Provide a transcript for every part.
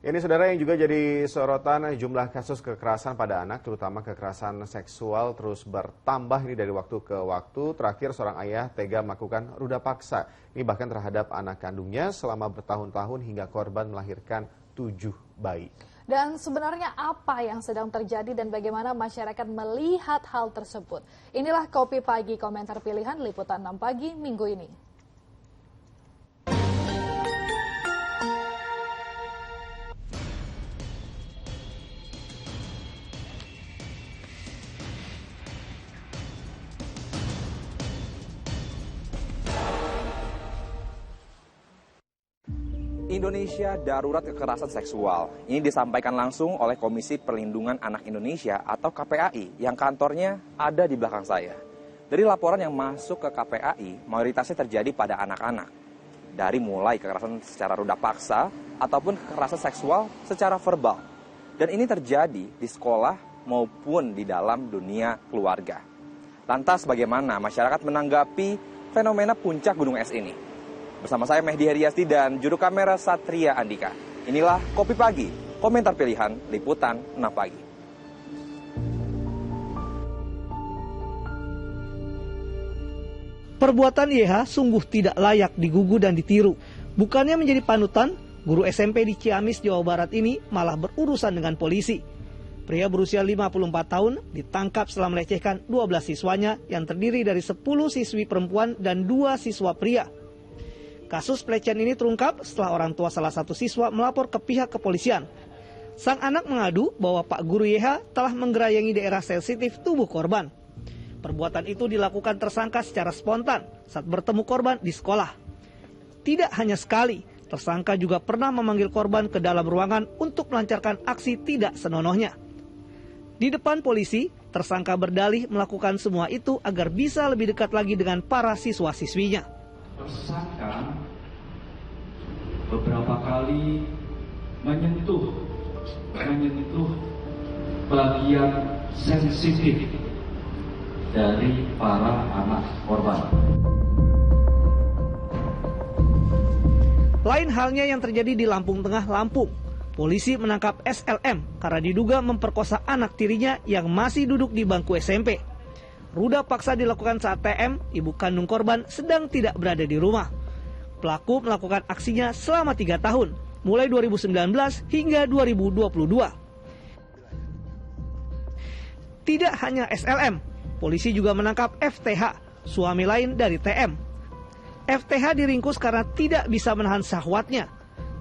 Ini saudara yang juga jadi sorotan, jumlah kasus kekerasan pada anak, terutama kekerasan seksual terus bertambah ini dari waktu ke waktu. Terakhir seorang ayah tega melakukan ruda paksa. Ini bahkan terhadap anak kandungnya selama bertahun-tahun hingga korban melahirkan 7 bayi. Dan sebenarnya apa yang sedang terjadi dan bagaimana masyarakat melihat hal tersebut? Inilah Kopi Pagi, komentar pilihan Liputan 6 Pagi minggu ini. Indonesia darurat kekerasan seksual. Ini disampaikan langsung oleh Komisi Perlindungan Anak Indonesia atau KPAI yang kantornya ada di belakang saya. Dari laporan yang masuk ke KPAI, mayoritasnya terjadi pada anak-anak. Dari mulai kekerasan secara ruda paksa ataupun kekerasan seksual secara verbal. Dan ini terjadi di sekolah maupun di dalam dunia keluarga. Lantas bagaimana masyarakat menanggapi fenomena puncak gunung es ini? Bersama saya Mehdi Heriasti dan juru kamera Satria Andika. Inilah Kopi Pagi, komentar pilihan Liputan 6 Pagi. Perbuatan YH sungguh tidak layak digugu dan ditiru. Bukannya menjadi panutan, guru SMP di Ciamis, Jawa Barat ini malah berurusan dengan polisi. Pria berusia 54 tahun ditangkap setelah melecehkan 12 siswanya yang terdiri dari 10 siswi perempuan dan 2 siswa pria. Kasus pelecehan ini terungkap setelah orang tua salah satu siswa melapor ke pihak kepolisian. Sang anak mengadu bahwa Pak Guru YH telah menggerayangi daerah sensitif tubuh korban. Perbuatan itu dilakukan tersangka secara spontan saat bertemu korban di sekolah. Tidak hanya sekali, tersangka juga pernah memanggil korban ke dalam ruangan untuk melancarkan aksi tidak senonohnya. Di depan polisi, tersangka berdalih melakukan semua itu agar bisa lebih dekat lagi dengan para siswa-siswinya. Tersangka beberapa kali menyentuh bagian sensitif dari para anak korban. Lain halnya yang terjadi di Lampung Tengah, Lampung. Polisi menangkap SLM karena diduga memperkosa anak tirinya yang masih duduk di bangku SMP. Ruda paksa dilakukan saat TM, ibu kandung korban, sedang tidak berada di rumah. Pelaku melakukan aksinya selama 3 tahun, mulai 2019 hingga 2022. Tidak hanya SLM, polisi juga menangkap FTH, suami lain dari TM. FTH diringkus karena tidak bisa menahan syahwatnya.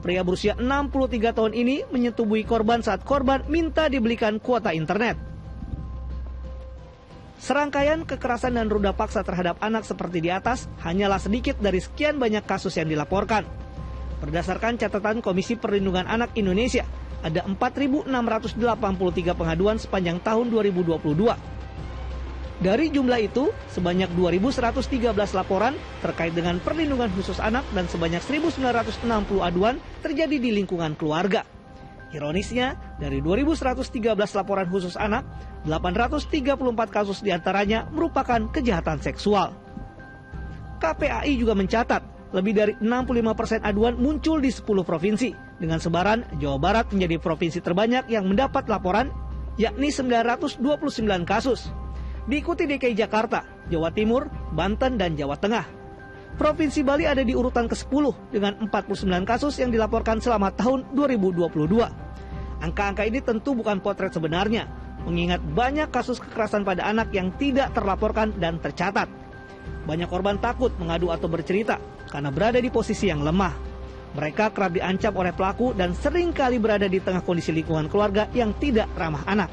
Pria berusia 63 tahun ini menyetubuhi korban saat korban minta dibelikan kuota internet. Serangkaian kekerasan dan ruda paksa terhadap anak seperti di atas hanyalah sedikit dari sekian banyak kasus yang dilaporkan. Berdasarkan catatan Komisi Perlindungan Anak Indonesia, ada 4.683 pengaduan sepanjang tahun 2022. Dari jumlah itu, sebanyak 2.113 laporan terkait dengan perlindungan khusus anak dan sebanyak 1.960 aduan terjadi di lingkungan keluarga. Ironisnya, dari 2.113 laporan khusus anak, 834 kasus diantaranya merupakan kejahatan seksual. KPAI juga mencatat, lebih dari 65% aduan muncul di 10 provinsi, dengan sebaran Jawa Barat menjadi provinsi terbanyak yang mendapat laporan, yakni 929 kasus. Diikuti DKI Jakarta, Jawa Timur, Banten, dan Jawa Tengah. Provinsi Bali ada di urutan ke-10 dengan 49 kasus yang dilaporkan selama tahun 2022. Angka-angka ini tentu bukan potret sebenarnya, mengingat banyak kasus kekerasan pada anak yang tidak terlaporkan dan tercatat. Banyak korban takut mengadu atau bercerita karena berada di posisi yang lemah. Mereka kerap diancam oleh pelaku dan sering kali berada di tengah kondisi lingkungan keluarga yang tidak ramah anak.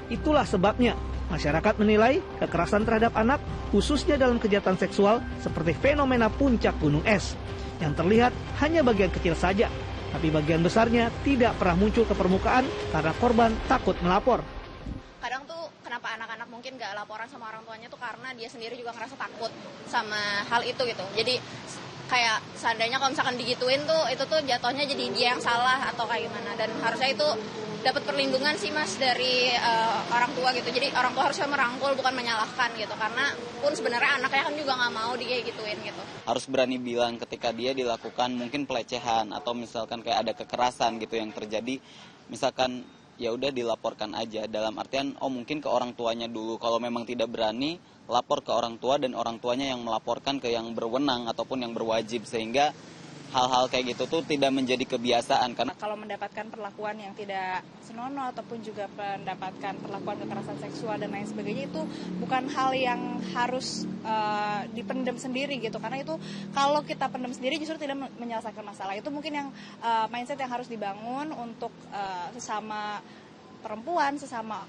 Itulah sebabnya masyarakat menilai kekerasan terhadap anak, khususnya dalam kejahatan seksual, seperti fenomena puncak gunung es, yang terlihat hanya bagian kecil saja, tapi bagian besarnya tidak pernah muncul ke permukaan karena korban takut melapor. Kadang tuh kenapa anak-anak mungkin gak laporan sama orang tuanya tuh karena dia sendiri juga ngerasa takut sama hal itu gitu. Jadi kayak seandainya kalau misalkan digituin tuh, itu tuh jatuhnya jadi dia yang salah atau kayak gimana. Dan harusnya itu dapat perlindungan sih Mas dari orang tua gitu. Jadi orang tua harusnya merangkul bukan menyalahkan gitu, karena pun sebenarnya anaknya kan juga nggak mau dia gituin gitu. Harus berani bilang ketika dia dilakukan mungkin pelecehan atau misalkan kayak ada kekerasan gitu yang terjadi, misalkan ya udah dilaporkan aja, dalam artian mungkin ke orang tuanya dulu, kalau memang tidak berani lapor ke orang tua dan orang tuanya yang melaporkan ke yang berwenang ataupun yang berwajib, sehingga hal-hal kayak gitu tuh tidak menjadi kebiasaan. Karena kalau mendapatkan perlakuan yang tidak senonoh ataupun juga mendapatkan perlakuan kekerasan seksual dan lain sebagainya, itu bukan hal yang harus dipendam sendiri gitu, karena itu kalau kita pendam sendiri justru tidak menyelesaikan masalah. Itu mungkin yang mindset yang harus dibangun untuk sesama perempuan, sesama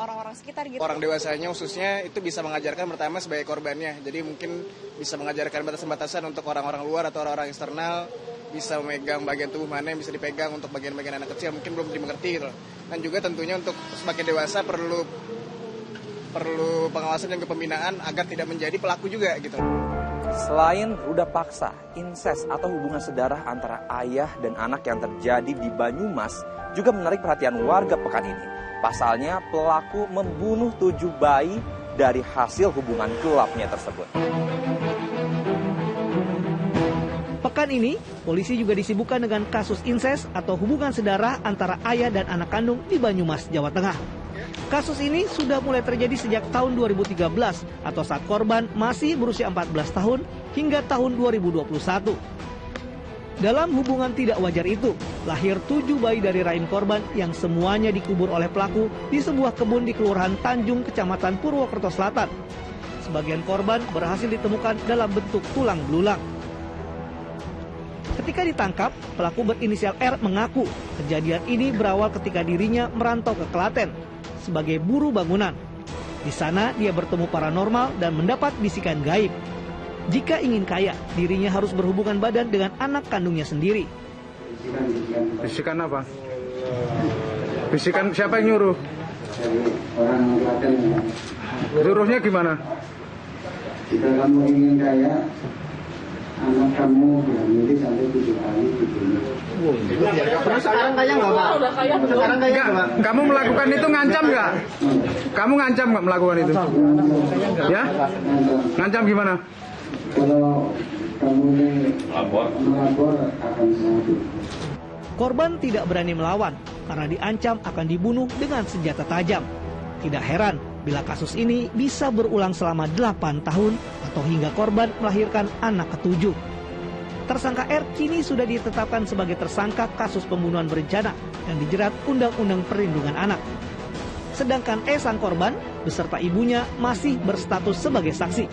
orang-orang sekitar gitu. Orang dewasanya khususnya itu bisa mengajarkan pertama sebagai korbannya. Jadi mungkin bisa mengajarkan batasan-batasan untuk orang-orang luar atau orang-orang eksternal, bisa memegang bagian tubuh mana yang bisa dipegang untuk bagian-bagian anak kecil mungkin belum dimengerti gitu. Dan juga tentunya untuk semakin dewasa perlu pengawasan dan kepembinaan agar tidak menjadi pelaku juga gitu. Selain ruda paksa, inses atau hubungan sedarah antara ayah dan anak yang terjadi di Banyumas juga menarik perhatian warga pekan ini. Pasalnya pelaku membunuh 7 bayi dari hasil hubungan gelapnya tersebut. Pekan ini, polisi juga disibukkan dengan kasus inses atau hubungan sedarah antara ayah dan anak kandung di Banyumas, Jawa Tengah. Kasus ini sudah mulai terjadi sejak tahun 2013 atau saat korban masih berusia 14 tahun hingga tahun 2021. Dalam hubungan tidak wajar itu, lahir 7 bayi dari rahim korban yang semuanya dikubur oleh pelaku di sebuah kebun di Kelurahan Tanjung, Kecamatan Purwokerto Selatan. Sebagian korban berhasil ditemukan dalam bentuk tulang belulang. Ketika ditangkap, pelaku berinisial R mengaku kejadian ini berawal ketika dirinya merantau ke Klaten sebagai buruh bangunan. Di sana dia bertemu paranormal dan mendapat bisikan gaib. Jika ingin kaya, dirinya harus berhubungan badan dengan anak kandungnya sendiri. Bisikan apa? Bisikan siapa yang nyuruh? Orang Klaten. Nyuruhnya gimana? Jika kamu ingin kaya, anak kamu dihamili sampai 7 kali dibunuh. Sekarang kaya nggak, Pak? Sekarang kaya nggak? Kamu melakukan itu ngancam nggak? Kamu ngancam nggak melakukan itu? Ya? Ngancam gimana? Kalau kamu melapor akan sembuh. Korban tidak berani melawan karena diancam akan dibunuh dengan senjata tajam. Tidak heran bila kasus ini bisa berulang selama 8 tahun atau hingga korban melahirkan anak ke-7. Tersangka R kini sudah ditetapkan sebagai tersangka kasus pembunuhan berencana dan dijerat Undang-Undang Perlindungan Anak. Sedangkan E sang korban beserta ibunya masih berstatus sebagai saksi.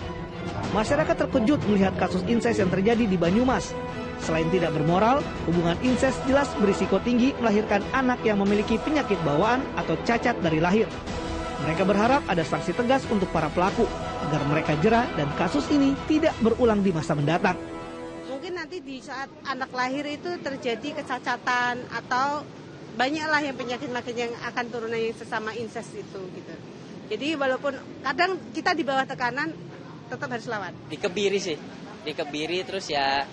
Masyarakat terkejut melihat kasus inses yang terjadi di Banyumas. Selain tidak bermoral, hubungan inses jelas berisiko tinggi melahirkan anak yang memiliki penyakit bawaan atau cacat dari lahir. Mereka berharap ada sanksi tegas untuk para pelaku agar mereka jera dan kasus ini tidak berulang di masa mendatang. Mungkin nanti di saat anak lahir itu terjadi kecacatan atau banyaklah yang penyakit yang akan turunan yang sesama inses itu gitu. Jadi walaupun kadang kita di bawah tekanan tetap harus lawan. Dikebiri sih, dikebiri terus ya.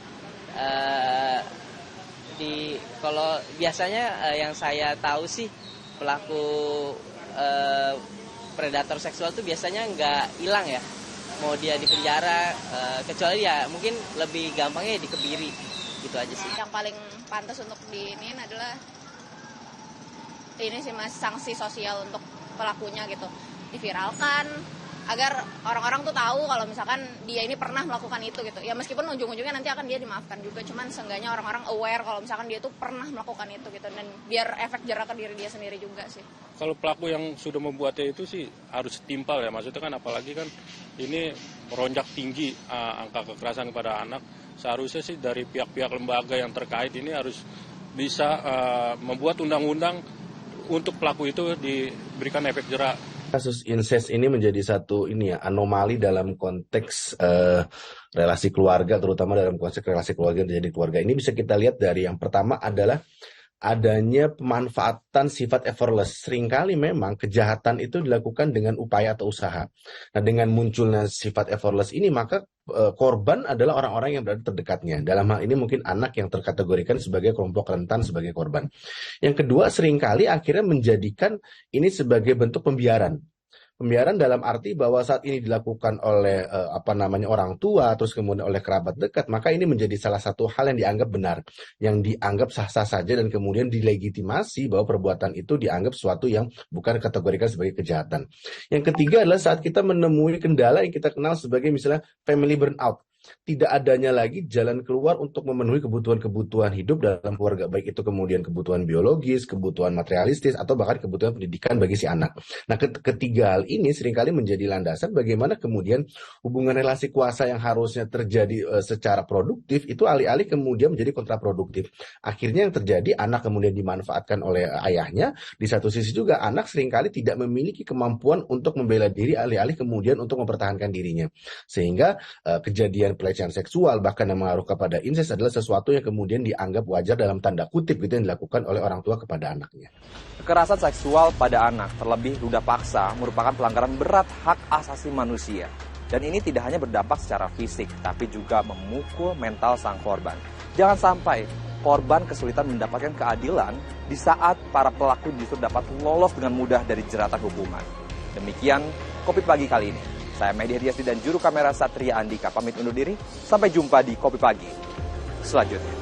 Kalau biasanya yang saya tahu sih pelaku predator seksual tuh biasanya nggak hilang ya, mau dia di penjara, kecuali ya mungkin lebih gampangnya dikebiri, gitu aja sih. Yang paling pantas untuk diinin adalah ini sih Mas, sanksi sosial untuk pelakunya gitu, diviralkan agar orang-orang tuh tahu kalau misalkan dia ini pernah melakukan itu gitu. Ya meskipun ujung-ujungnya nanti akan dia dimaafkan juga, cuman seenggaknya orang-orang aware kalau misalkan dia tuh pernah melakukan itu gitu, dan biar efek jerah ke diri dia sendiri juga sih. Kalau pelaku yang sudah membuatnya itu sih harus timpal ya, maksudnya kan apalagi kan ini meronjak tinggi angka kekerasan kepada anak. Seharusnya sih dari pihak-pihak lembaga yang terkait ini harus bisa membuat undang-undang untuk pelaku itu diberikan efek jerah. Kasus inses ini menjadi satu anomali dalam konteks relasi keluarga, terutama dalam konteks relasi keluarga yang terjadi keluarga. Ini bisa kita lihat dari yang pertama adalah adanya pemanfaatan sifat effortless. Seringkali memang kejahatan itu dilakukan dengan upaya atau usaha. Nah, dengan munculnya sifat effortless ini, maka korban adalah orang-orang yang berada terdekatnya. Dalam hal ini mungkin anak yang terkategorikan sebagai kelompok rentan sebagai korban. Yang kedua, seringkali akhirnya menjadikan ini sebagai bentuk pembiaran. Pembiaran dalam arti bahwa saat ini dilakukan oleh orang tua, terus kemudian oleh kerabat dekat, maka ini menjadi salah satu hal yang dianggap benar, yang dianggap sah-sah saja, dan kemudian dilegitimasi bahwa perbuatan itu dianggap sesuatu yang bukan kategorikan sebagai kejahatan. Yang ketiga adalah saat kita menemui kendala yang kita kenal sebagai misalnya family burnout. Tidak adanya lagi jalan keluar untuk memenuhi kebutuhan-kebutuhan hidup dalam keluarga, baik itu kemudian kebutuhan biologis, kebutuhan materialistis, atau bahkan kebutuhan pendidikan bagi si anak. Nah, ketiga hal ini seringkali menjadi landasan bagaimana kemudian hubungan relasi kuasa yang harusnya terjadi secara produktif itu alih-alih kemudian menjadi kontraproduktif. Akhirnya yang terjadi, anak kemudian dimanfaatkan oleh ayahnya. Di satu sisi juga anak seringkali tidak memiliki kemampuan untuk membela diri, alih-alih kemudian untuk mempertahankan dirinya. Sehingga kejadian pelecehan seksual bahkan yang mengaruh kepada insest adalah sesuatu yang kemudian dianggap wajar dalam tanda kutip gitu yang dilakukan oleh orang tua kepada anaknya. Kekerasan seksual pada anak, terlebih ruda paksa, merupakan pelanggaran berat hak asasi manusia. Dan ini tidak hanya berdampak secara fisik, tapi juga memukul mental sang korban. Jangan sampai korban kesulitan mendapatkan keadilan di saat para pelaku justru dapat lolos dengan mudah dari jeratan hukuman. Demikian Kopi Pagi kali ini. Saya Mehdi Heriasdi dan juru kamera Satria Andika pamit undur diri. Sampai jumpa di Kopi Pagi selanjutnya.